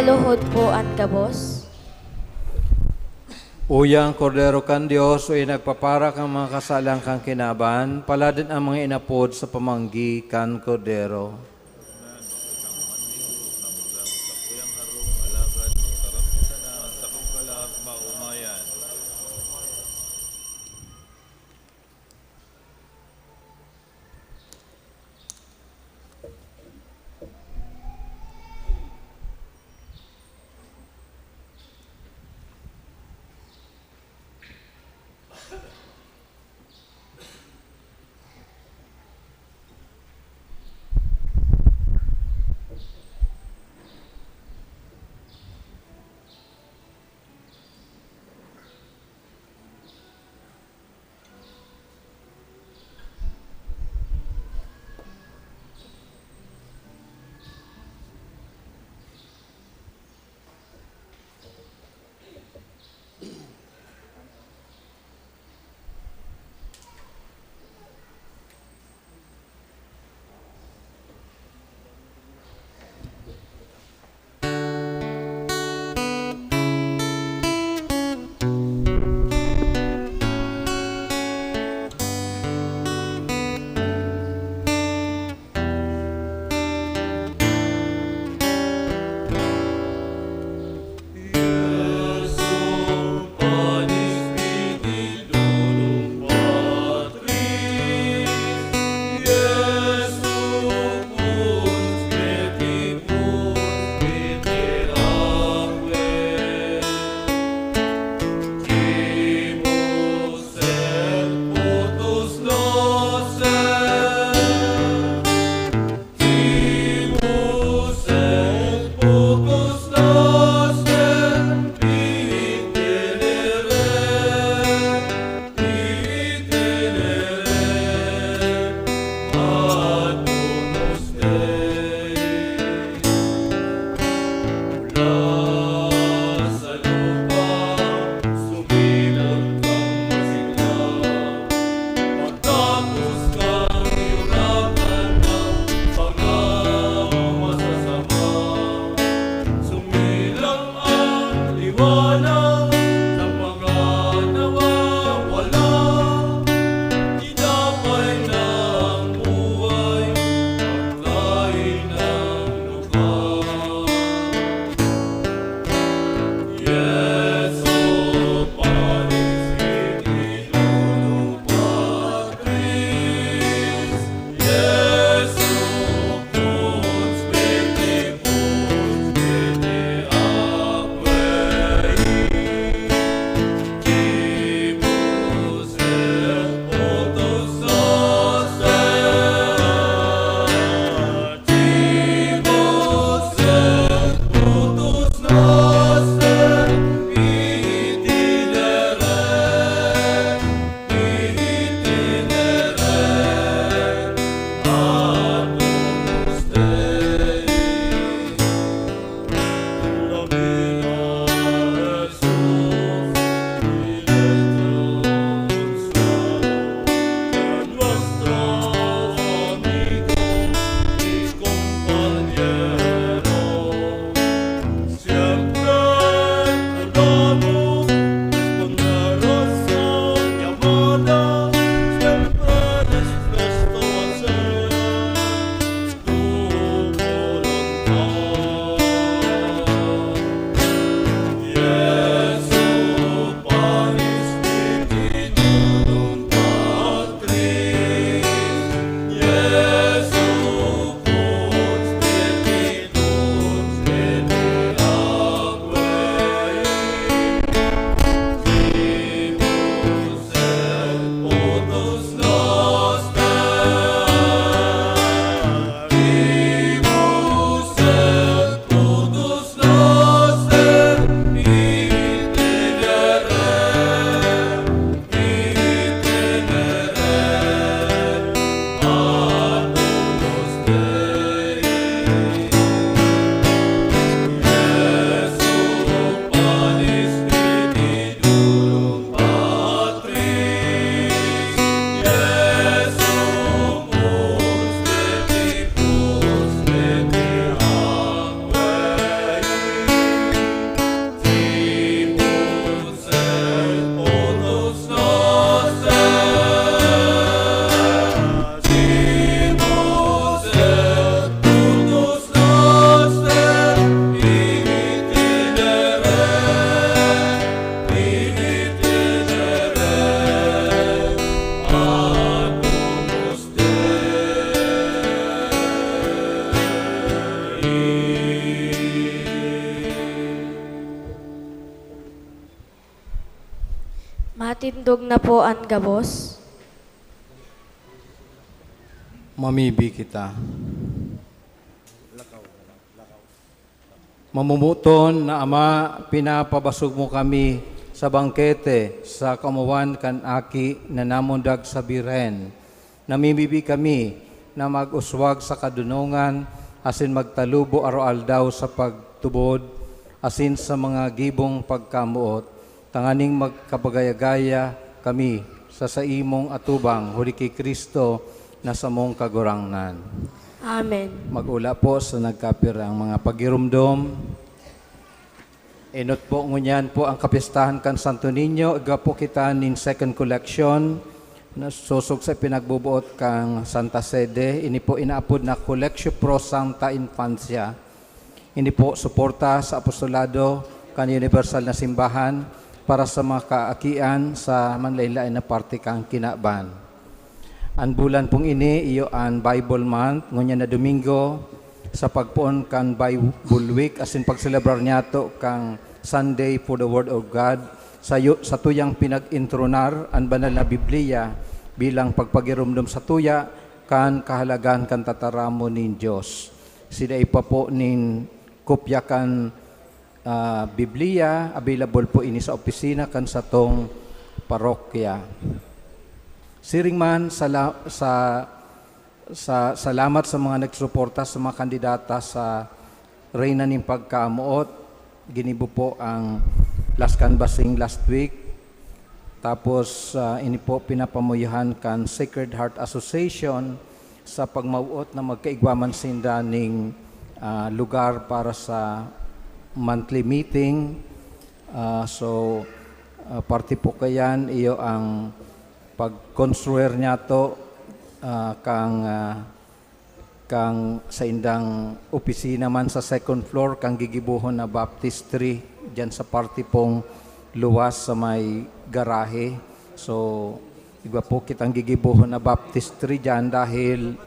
Maluhod po ang gabos. Uyang kordero kan Diyos, uy nagpapara kang mga kasalang kang kinaban, paladin ang mga inapod sa pamanggi kan kordero. Matindog na po ang gabos. Mamibi kita. Mamumuton na Ama, pinapabasog mo kami sa bangkete sa kamuwan kan aki na namundag sa Birhen. Namimibi kami na mag-uswag sa kadunungan, asin magtalubo araw-aldaw sa pagtubod, asin sa mga gibong pagkamuot, tanganing magkabagaya-gaya kami sa saimong atubang, huli kay Kristo na sa mong kagurangnan. Amen. Mag-ula po sa nagkapirang mga pagirumdom. Inot po ngunyan po ang kapistahan kan Santo Niño. Iga po kita nin second collection. Nasusog sa pinagbubuot kang Santa Sede. Ini po inaapod na Collectio Pro Sancta Infancia. Ini po suporta sa apostolado kan universal na simbahan para sa mga kaakian sa manlaylain na parte kang kinaban. Ang bulan pong ini, iyo ang Bible month, ngunyan na Domingo, sa pagpuon kan Bible week, asin pagselebrar niya to kang Sunday for the Word of God, sa tuyang pinag-intronar ang banal na Biblia bilang pagpagirumdum sa tuya, kan kahalagan kan tataramo nin Diyos. Sida ipa po nin kopya kan Biblia, available po ini sa opisina kan sa tong parokya. Siring man, salamat sa mga nagsuporta sa mga kandidata sa Reyna ng Pagkamuot. Ginibo po ang last canvassing last week. Tapos, ini po pinapamuyuhan kan Sacred Heart Association sa pagmauot na magkaigwaman sinda ning lugar para sa monthly meeting. Party po kayan, iyo ang pag-construer niya to kang sa indang opisina man sa second floor kang gigibuhon na baptistry dyan sa party pong luwas sa may garahe. So, iba po kitang gigibuhon na baptistry dyan dahil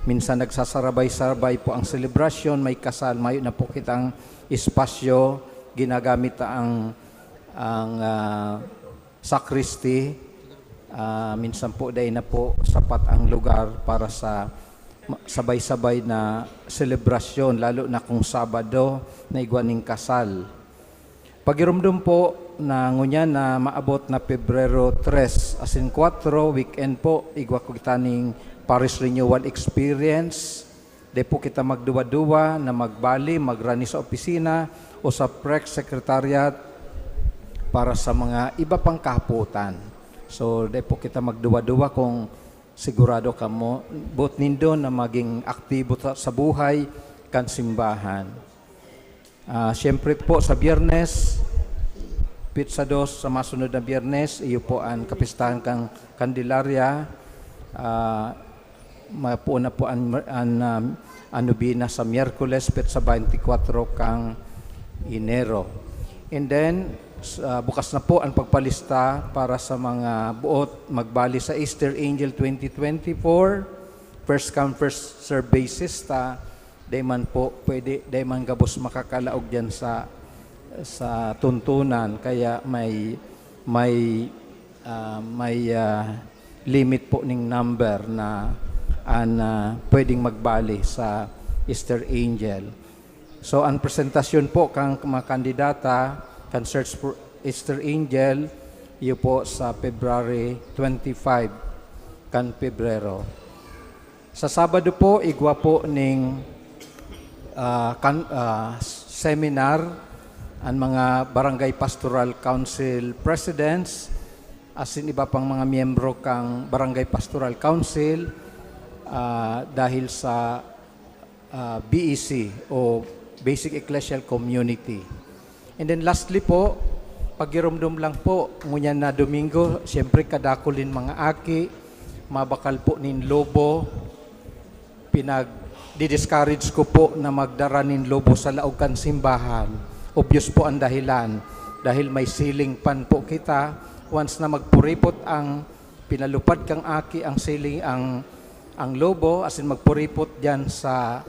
minsan nagsasarabay-sarabay po ang selebrasyon, may kasal, mayo na po kitang espasyo, ginagamit ang sacristy. Minsan po dahil na po sapat ang lugar para sa sabay-sabay na selebrasyon, lalo na kung Sabado na igwaning kasal. Pagirumdum po na ngunyan na maabot na Pebrero 3, asin 4, weekend po, igwa ko kita ning Parish Renewal Experience. De po kita magduwa-duwa na magbali, magrani sa opisina o sa Prex Secretariat para sa mga iba pang kahaputan. So, de po kita magduwa-duwa kung sigurado ka mo, bot nindo na maging aktibo sa buhay kan simbahan. Siyempre po sa Biyernes, Pizza 2 sa masunod na Biyernes, iyo po ang kapistahan kang Candelaria. Mapuuna po ang Nobina sa Miyerkules, Pizza 24 kang Enero. And then, bukas na po ang pagpalista para sa mga buot magbali sa Easter Angel 2024. First come, first serve basis. Dayman po, pwede, dayman gabos makakalaog dyan sa tuntunan. Kaya may limit po ng number na pwedeng magbali sa Easter Angel. So, ang presentasyon po kang mga kandidata kan Search for Easter Angel, iyo po sa February 25, kan Pebrero. Sa Sabado po, igwa po ning seminar ang mga Barangay Pastoral Council Presidents, asin iba pang mga miyembro kang Barangay Pastoral Council dahil sa BEC o Basic Ecclesial Community. And then lastly po, pagirumdum lang po, ngunyan na Domingo, siyempre kadakulin mga aki, mabakal po nin lobo, di-discourage ko po na magdara nin lobo sa laogan simbahan. Obvious po ang dahilan, dahil may ceiling fan po kita, once na magpuripot ang pinalupad kang aki ang ceiling, ang lobo, asin magpuripot dyan sa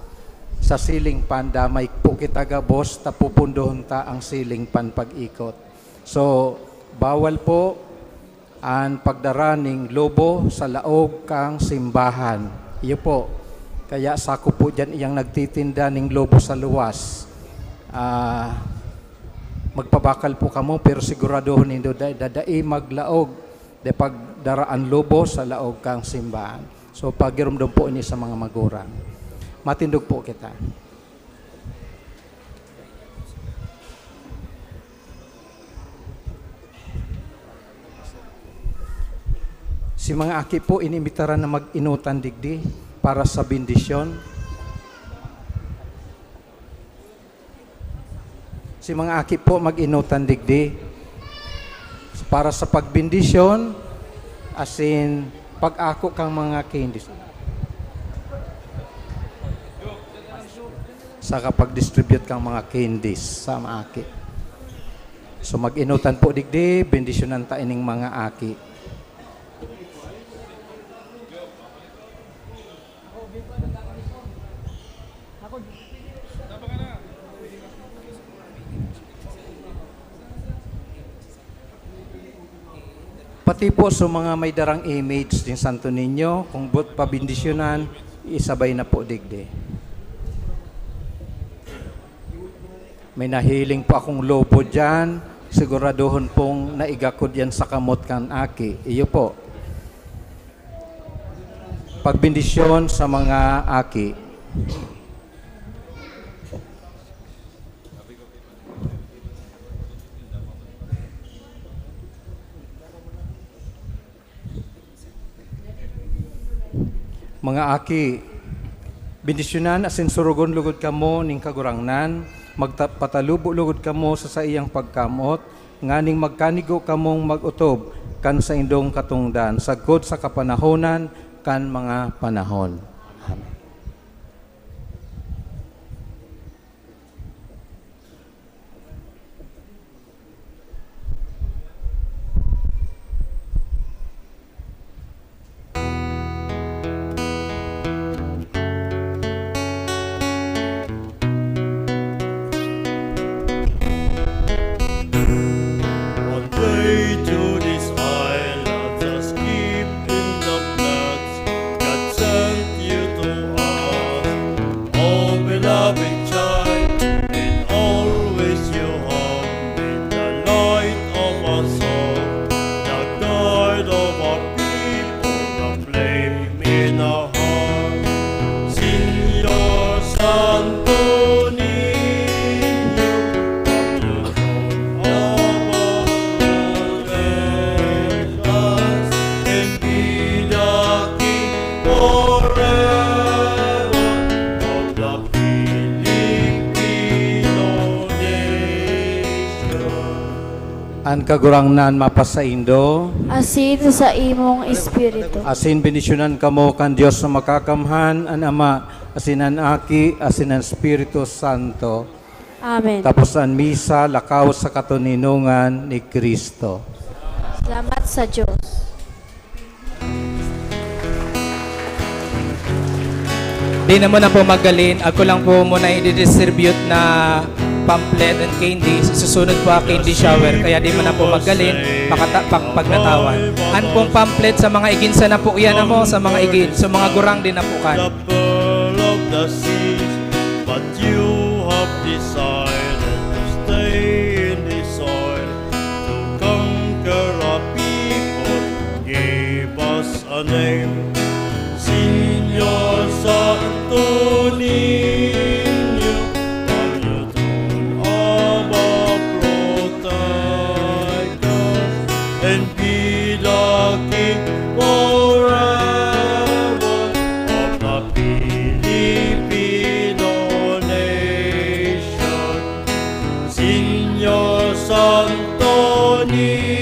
ceiling pan, damay po kita gabos, tapupundohon ta ang ceiling pan pag-ikot. So, bawal po ang pagdaraning lobo sa laog kang simbahan. Iyo po. Kaya sako po dyan iyang nagtitinda ng lobo sa luwas. Magpabakal po kamo pero siguraduhin nindo dadai maglaog de pagdaraan lobo sa laog kang simbahan. So pagirumdum po ini sa mga magurang. Matindog po kita. Si mga aki po inimbitaran na mag-inutan digdi para sa bendisyon. Si mga aki po mag-inutan digdi para sa pagbendisyon, as in pag-ako kang mga candies. Sa kapag-distribute kang mga candies sa mga aki. So mag-inutan po digdi, bendisyonan ta ining mga aki. Pati po sa mga may darang image ng Santo Niño, kung but pabindisyonan, isabay na po digdi. May nahiling po akong lobo dyan, siguraduhon pong naigakod yan sa kamot kan aki. Iyo po. Pagbindisyon sa mga aki. Mga aki, bendisyonan asin surugon lugod kamo ning kagurangnan, magpatalubo lugod kamo sa iyang pagkamot, nganing magkanigo kamong magutob kan sa indong katungdan, sagkod sa kapanahonan kan mga panahon. Amen. One way to this island, just keep in the floods. God sent you to us, oh beloved child, and always you have been the light of our soul, the guide of our people, the flame in our heart. Señor Santo Niño, from your throne of us, and be the King forever of the Filipino nation. Ang kagurangnan mapasaindo, Asin sa imong espiritu. asin bendisyonan kamo kan Dios sa makakamhan, an Ama, asin an Aki, asin an Espiritu Santo. Amen. Tapos ang misa, lakaw sa katuninungan ni Kristo. Salamat sa Diyos. Di naman na po magaling. Ako lang po muna i-distribute na pamphlet and candies. Susunod po ang candy shower. Kaya di man na po magaling pagnatawan. An pong pamphlet sa mga iginsa na po yan mo sa mga igin. Sa mga gurang din na po kan. The pearl of the seas, but you have decided to stay in the soil to conquer our people. Give us a name, Señor Santo Niño, on your throne of our protect us, and be the King forever of the Filipino nation. Señor Santo Niño,